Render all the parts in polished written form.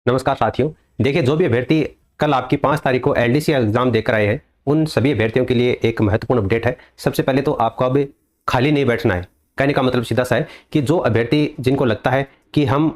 नमस्कार साथियों। देखिए, जो भी अभ्यर्थी कल आपकी 5 तारीख को एलडीसी एग्जाम देकर आए हैं, उन सभी अभ्यर्थियों के लिए एक महत्वपूर्ण अपडेट है। सबसे पहले तो आपको अब खाली नहीं बैठना है। कहने का मतलब सीधा सा है कि जो अभ्यर्थी जिनको लगता है कि हम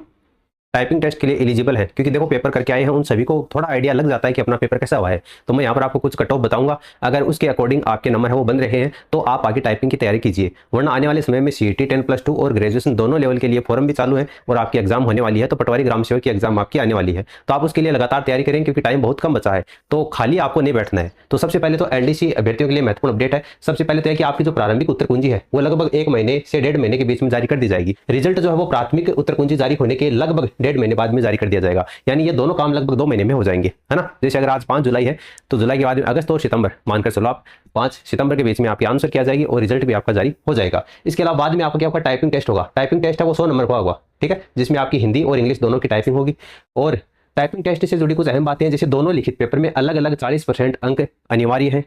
टाइपिंग टेस्ट के लिए एलिजिबल है, क्योंकि देखो पेपर करके आए हैं, उन सभी को थोड़ा आइडिया लग जाता है कि अपना पेपर कैसा हुआ है। तो मैं यहाँ पर आपको कुछ कट ऑफ बताऊंगा, अगर उसके अकॉर्डिंग आपके नंबर है वो बन रहे हैं तो आप आगे टाइपिंग की तैयारी कीजिए। वरना आने वाले समय में सीईटी 10+2 और ग्रेजुएशन दोनों लेवल के लिए फॉर्म भी चालू है और आपकी एग्जाम होने वाली है। तो पटवारी ग्राम सेवक की एग्जाम आपकी आने वाली है, तो आप उसके लिए लगातार तैयारी करें, क्योंकि टाइम बहुत कम बचा है। तो खाली आपको नहीं बैठना है। तो सबसे पहले तो एलडीसी अभ्यर्थियों के लिए महत्वपूर्ण अपडेट है। सबसे पहले तो है कि आपकी जो प्रारंभिक उत्तर कुंजी है वो लगभग 1 महीने से 1.5 महीने के बीच में जारी कर दी जाएगी। रिजल्ट जो है वो प्राथमिक उत्तर कुंजी जारी होने के लगभग 1.5 महीने बाद में जारी कर दिया जाएगा। यानी ये दोनों काम लगभग 2 महीने में हो जाएंगे, है ना। जैसे अगर आज 5 जुलाई है तो जुलाई के बाद में अगस्त और सितंबर मानकर चलो आप 5 सितंबर के बीच में आपकी आंसर किया जाएगी और रिजल्ट भी आपका जारी हो जाएगा। इसके अलावा बाद में आपका क्या होगा, टाइपिंग टेस्ट होगा। टाइपिंग टेस्ट है वो 100 नंबर का होगा, ठीक है, जिसमें आपकी हिंदी और इंग्लिश दोनों की टाइपिंग होगी। और टाइपिंग टेस्ट से जुड़ी कुछ अहम बातें हैं, जैसे दोनों लिखित पेपर में अलग अलग 40% अंक अनिवार्य है।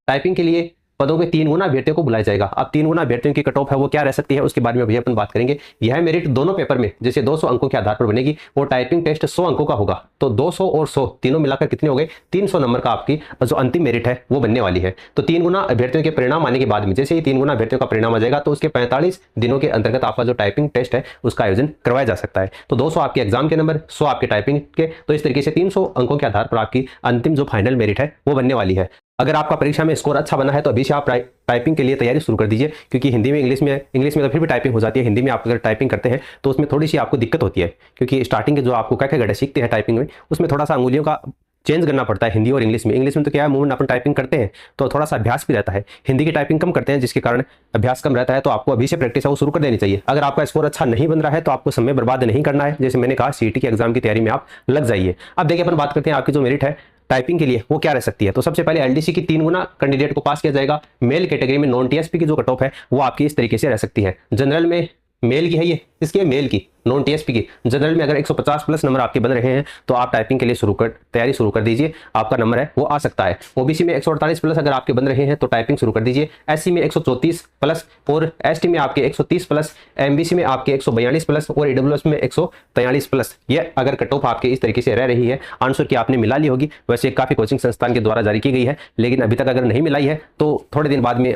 टाइपिंग के लिए पदों के 3 गुना अभ्यर्थियों को बुलाया जाएगा। अब 3 गुना अभ्यर्थियों की कट ऑफ है वो क्या रह सकती है, उसके बारे में भी अपन बात करेंगे। यह मेरिट दोनों पेपर में जैसे 200 अंकों के आधार पर बनेगी, वो टाइपिंग टेस्ट 100 अंकों का होगा। तो 200 और 100 तीनों मिलाकर कितने हो गए, 300 नंबर का आपकी जो अंतिम मेरिट है वो बनने वाली है। तो 3 गुना अभ्यर्थियों के परिणाम आने के बाद में, जैसे ही 3 गुना अभ्यर्थियों का परिणाम आ जाएगा तो उसके 45 दिनों के अंतर्गत आपका जो टाइपिंग टेस्ट है उसका आयोजन करवाया जा सकता है। तो 200 आपके एग्जाम के नंबर, 100 आपके टाइपिंग के, तो इस तरीके से 300 अंकों के आधार पर आपकी अंतिम जो फाइनल मेरिट है वो बनने वाली है। अगर आपका परीक्षा में स्कोर अच्छा बना है तो अभी से आप टाइपिंग के लिए तैयारी शुरू कर दीजिए, क्योंकि हिंदी में इंग्लिश में तो फिर भी टाइपिंग हो जाती है। हिंदी में आप अगर टाइपिंग करते हैं तो उसमें थोड़ी सी आपको दिक्कत होती है, क्योंकि स्टार्टिंग के जो आपको क्या क्या गड्ढे सीखते हैं टाइपिंग में, उसमें थोड़ा सा अंगुलियों का चेंज करना पड़ता है हिंदी और इंग्लिश में। इंग्लिश में तो क्या है, मूवमेंट अपन टाइपिंग करते हैं तो थोड़ा सा अभ्यास भी रहता है। हिंदी की टाइपिंग कम करते हैं, जिसके कारण अभ्यास कम रहता है। तो आपको अभी से प्रैक्टिस है वो शुरू कर देनी चाहिए। अगर आपका स्कोर अच्छा नहीं बन रहा है तो आपको समय बर्बाद नहीं करना है। जैसे मैंने कहा, सीईटी के एग्जाम की तैयारी में आप लग जाइए। अब देखिए, अपन बात करते हैं आपकी जो मेरिट है टाइपिंग के लिए वो क्या रह सकती है। तो सबसे पहले एलडीसी की 3 गुना कैंडिडेट को पास किया जाएगा। मेल कैटेगरी में नॉन टीएसपी की जो कट ऑफ है वो आपकी इस तरीके से रह सकती है। जनरल में मेल की है, ये इसकी मेल की, नॉन टीएसपी की। जनरल में अगर 150 प्लस नंबर आपके बन रहे हैं तो आप टाइपिंग के लिए तैयारी शुरू कर दीजिए, आपका नंबर है वो आ सकता है। ओबीसी में 148 प्लस अगर आपके बन रहे हैं तो टाइपिंग शुरू कर दीजिए। एससी में 134 प्लस और एसटी में आपके 130 प्लस, एमबीसी में आपके 142 प्लस और ईडब्ल्यूएस में 143 प्लस। ये अगर कट ऑफ आपके इस तरीके से रह रही है, आंसर की आपने मिला ली होगी। वैसे काफी कोचिंग संस्थान के द्वारा जारी की गई है, लेकिन अभी तक अगर नहीं मिलाई है तो थोड़े दिन बाद में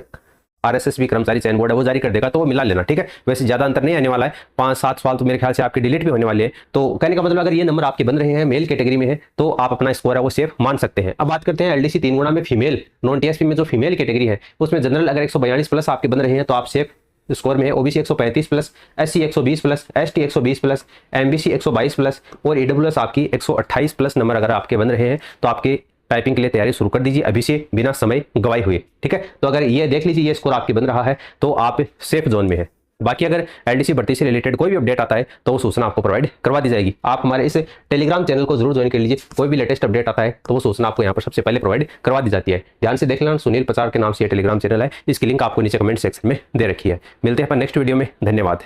आरएसएसबी कर्मचारी चयन बोर्ड है वो जारी कर देगा, तो वो मिला लेना, ठीक है। वैसे ज्यादा अंतर नहीं आने वाला है, 5-7 सवाल तो मेरे ख्याल से आपके डिलीट भी होने वाले हैं। तो कहने का मतलब अगर ये नंबर आपके बन रहे हैं, मेल कैटेगरी में है, तो आप अपना स्कोर है वो सेफ मान सकते हैं। अब बात करते हैं एलडीसी 3 गुना में फीमेल नॉन टीएसपी में जो फीमेल कैटेगरी है उसमें जनरल अगर 142 प्लस आपके बन रहे हैं तो आप सेफ स्कोर में है। OBC 135 plus, SC 120 plus, ST 120 plus, MBC 122 plus और ईडब्ल्यूएस आपकी 128 प्लस नंबर अगर आपके बन रहे हैं तो आपके टाइपिंग के लिए तैयारी शुरू कर दीजिए अभी से, बिना समय गवाए हुए, ठीक है। तो अगर ये देख लीजिए ये स्कोर आपके बन रहा है तो आप सेफ जोन में है। बाकी अगर एलडीसी भर्ती से रिलेटेड कोई भी अपडेट आता है तो वो सूचना आपको प्रोवाइड करवा दी जाएगी। आप हमारे इस टेलीग्राम चैनल को जरूर ज्वाइन कर लीजिए। कोई भी लेटेस्ट अपडेट आता है तो वो सूचना आपको यहाँ पर सबसे पहले प्रोवाइड करवा दी जाती है। ध्यान से देख लेना, सुनील पचार के नाम से ये टेलीग्राम चैनल है, इसकी लिंक आपको नीचे कमेंट सेक्शन में दे रखी है। मिलते हैं अपन नेक्स्ट वीडियो में, धन्यवाद।